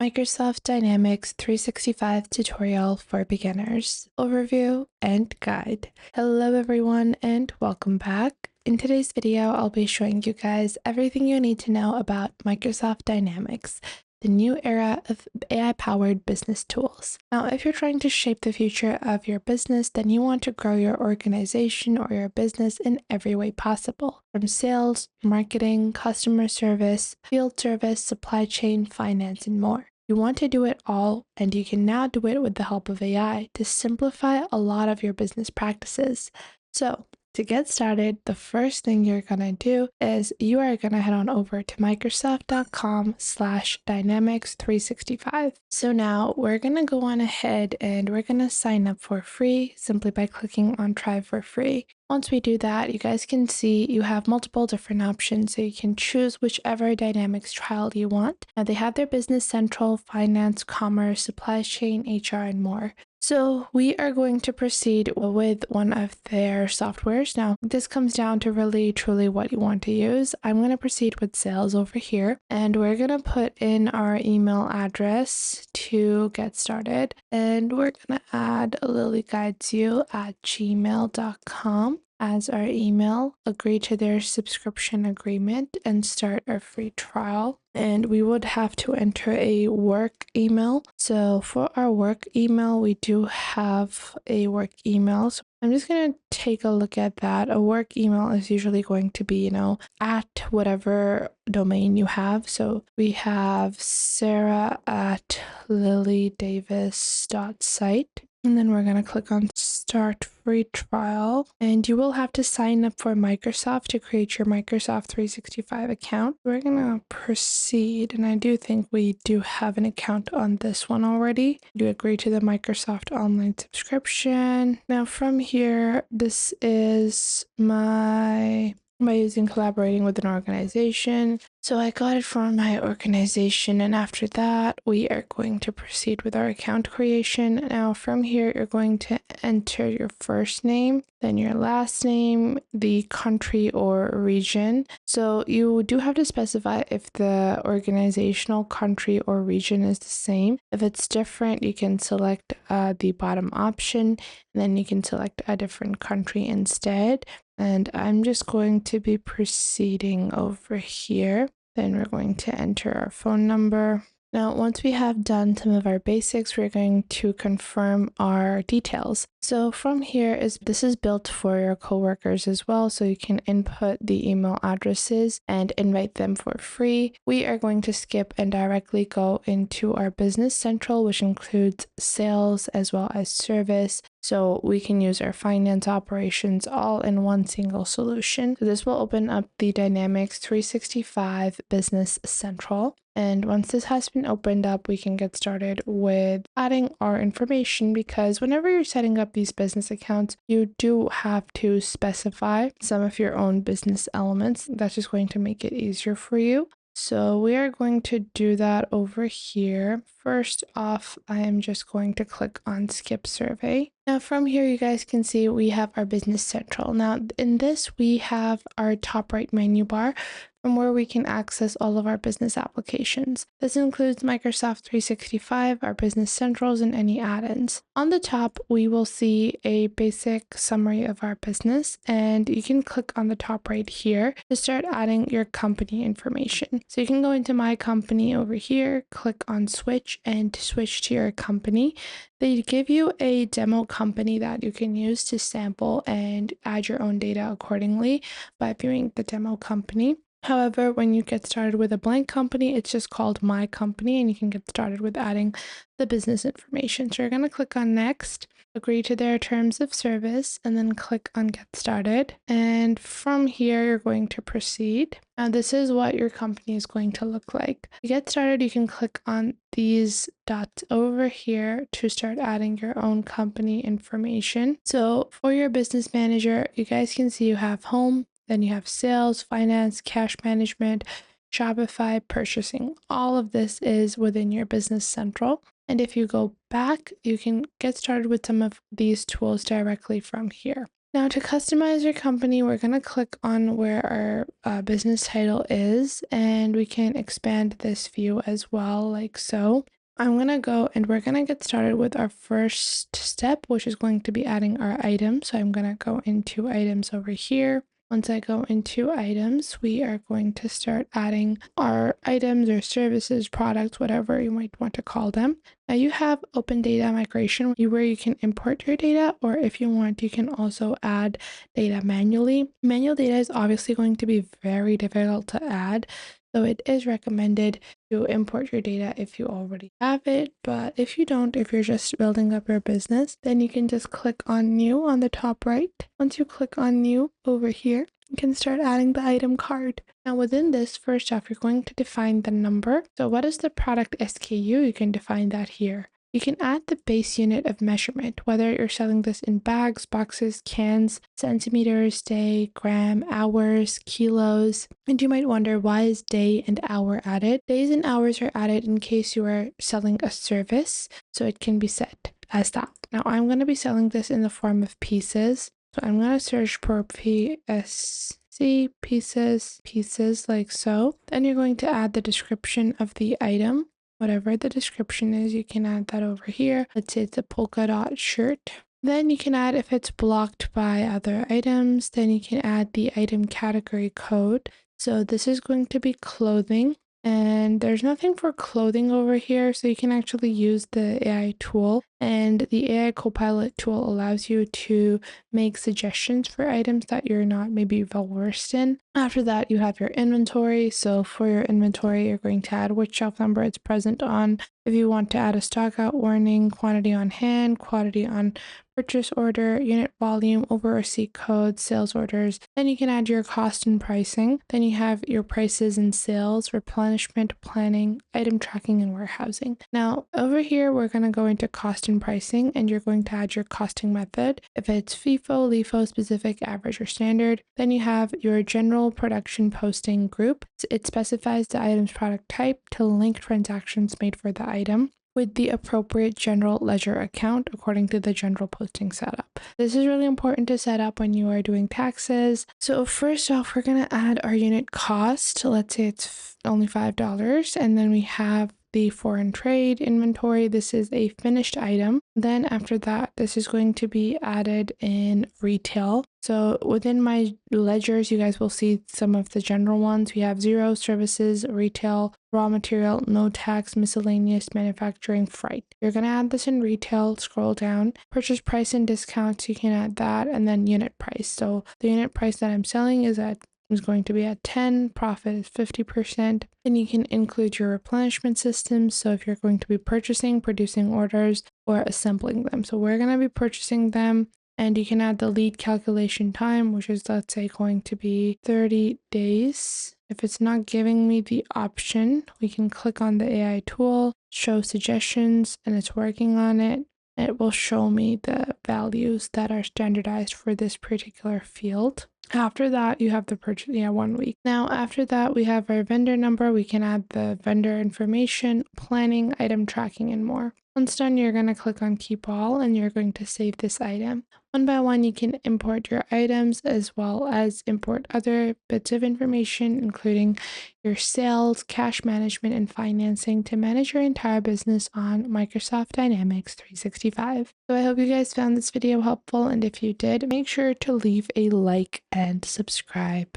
Microsoft Dynamics 365 tutorial for beginners, overview and guide. Hello everyone and welcome back. In today's video, I'll be showing you guys everything you need to know about Microsoft Dynamics, the new era of AI-powered business tools. Now, if you're trying to shape the future of your business, then you want to grow your organization or your business in every way possible, from sales, marketing, customer service, field service, supply chain, finance, and more. You want to do it all, and you can now do it with the help of AI to simplify a lot of your business practices. So, to get started, the first thing you're going to do is you are going to head on over to Microsoft.com/Dynamics365. So now we're going to go on ahead and we're going to sign up for free simply by clicking on try for free. Once we do that, you guys can see you have multiple different options, so you can choose whichever Dynamics trial you want. Now they have their Business Central, Finance, Commerce, Supply Chain, HR, and more. So we are going to proceed with one of their softwares. Now this comes down to really truly what you want to use. I'm going to proceed with sales over here, and we're going to put in our email address to get started, and we're going to add lilyguidesyou@gmail.com as our email, agree to their subscription agreement, and start our free trial. And we would have to enter a work email. So for our work email, we do have a work email. So I'm just going to take a look at that. A work email is usually going to be, at whatever domain you have. So we have sarah@lilydavis.site. And then we're going to click on start free trial, and you will have to sign up for Microsoft to create your Microsoft 365 account. We're going to proceed, and I do think we do have an account on this one already. Do agree to the Microsoft online subscription. Now from here, this is by using collaborating with an organization. So I got it from my organization, and after that we are going to proceed with our account creation. Now from here you're going to enter your first name, then your last name, the country or region. So you do have to specify if the organizational country or region is the same. If it's different, you can select the bottom option, and then you can select a different country instead. And I'm just going to be proceeding over here. Then we're going to enter our phone number. Now, once we have done some of our basics, we're going to confirm our details. So from here, this is built for your coworkers as well, so you can input the email addresses and invite them for free. We are going to skip and directly go into our Business Central, which includes sales as well as service. So we can use our finance operations all in one single solution. So this will open up the Dynamics 365 Business Central. And once this has been opened up, we can get started with adding our information, because whenever you're setting up these business accounts, you do have to specify some of your own business elements. That's just going to make it easier for you. So we are going to do that over here. First off, I am just going to click on skip survey. Now from here, you guys can see we have our Business Central. Now in this, we have our top right menu bar from where we can access all of our business applications. This includes Microsoft 365, our Business Centrals, and any add-ins. On the top, we will see a basic summary of our business, and you can click on the top right here to start adding your company information. So you can go into My Company over here, click on Switch, and switch to your company. They give you a demo company that you can use to sample and add your own data accordingly by viewing the demo company. However, when you get started with a blank company, it's just called My Company, and you can get started with adding the business information. So you're going to click on Next, agree to their terms of service, and then click on Get Started. And from here, you're going to proceed. Now, this is what your company is going to look like. To get started, you can click on these dots over here to start adding your own company information. So for your business manager, you guys can see you have home, then you have sales, finance, cash management, Shopify, purchasing. All of this is within your Business Central. And if you go back, you can get started with some of these tools directly from here. Now to customize your company, we're going to click on where our business title is, and we can expand this view as well, like so. I'm going to go and we're going to get started with our first step, which is going to be adding our items. So I'm going to go into items over here. Once I go into items, we are going to start adding our items or services, products, whatever you might want to call them. Now you have open data migration where you can import your data, or if you want, you can also add data manually. Manual data is obviously going to be very difficult to add, so it is recommended to import your data if you already have it. But if you don't, if you're just building up your business, then you can just click on new on the top right. Once you click on new over here, you can start adding the item card. Now within this, first off, you're going to define the number. So what is the product SKU? You can define that here. You can add the base unit of measurement, whether you're selling this in bags, boxes, cans, centimeters, day, gram, hours, kilos. And you might wonder, why is day and hour added? Days and hours are added in case you are selling a service, so it can be set as that. Now I'm going to be selling this in the form of pieces. So I'm going to search for PSC, pieces like so. Then you're going to add the description of the item. Whatever the description is, you can add that over here. Let's say it's a polka dot shirt. Then you can add if it's blocked by other items, then you can add the item category code. So this is going to be clothing. And there's nothing for clothing over here, so you can actually use the AI tool. And the AI Copilot tool allows you to make suggestions for items that you're not maybe well versed in. After that, you have your inventory. So for your inventory, you're going to add which shelf number it's present on. If you want to add a stock out warning, quantity on hand, quantity on purchase order, unit volume, over receipt code, sales orders. Then you can add your cost and pricing. Then you have your prices and sales, replenishment, planning, item tracking, and warehousing. Now over here, we're going to go into cost and pricing, and you're going to add your costing method. If it's FIFO, LIFO, specific, average, or standard. Then you have your general production posting group. It specifies the item's product type to link transactions made for the item with the appropriate general ledger account according to the general posting setup. This is really important to set up when you are doing taxes. So first off, we're going to add our unit cost. Let's say it's only $5. And then we have the foreign trade inventory. This is a finished item. Then after that, this is going to be added in retail. So within my ledgers, you guys will see some of the general ones. We have 0, services, retail, raw material, no tax, miscellaneous, manufacturing, freight. You're going to add this in retail, scroll down, purchase price and discounts, you can add that, and then unit price. So the unit price that I'm selling is going to be at 10, profit is 50%. Then you can include your replenishment systems. So if you're going to be purchasing, producing orders, or assembling them. So we're going to be purchasing them. And you can add the lead calculation time, which is, let's say, going to be 30 days. If it's not giving me the option, we can click on the AI tool, show suggestions, and it's working on it. It will show me the values that are standardized for this particular field. After that, you have the purchase, 1 week. Now, after that, we have our vendor number. We can add the vendor information, planning, item tracking, and more. Once done, you're going to click on keep all, and you're going to save this item. One by one, you can import your items as well as import other bits of information, including your sales, cash management, and financing to manage your entire business on Microsoft Dynamics 365. So I hope you guys found this video helpful, and if you did, make sure to leave a like and subscribe.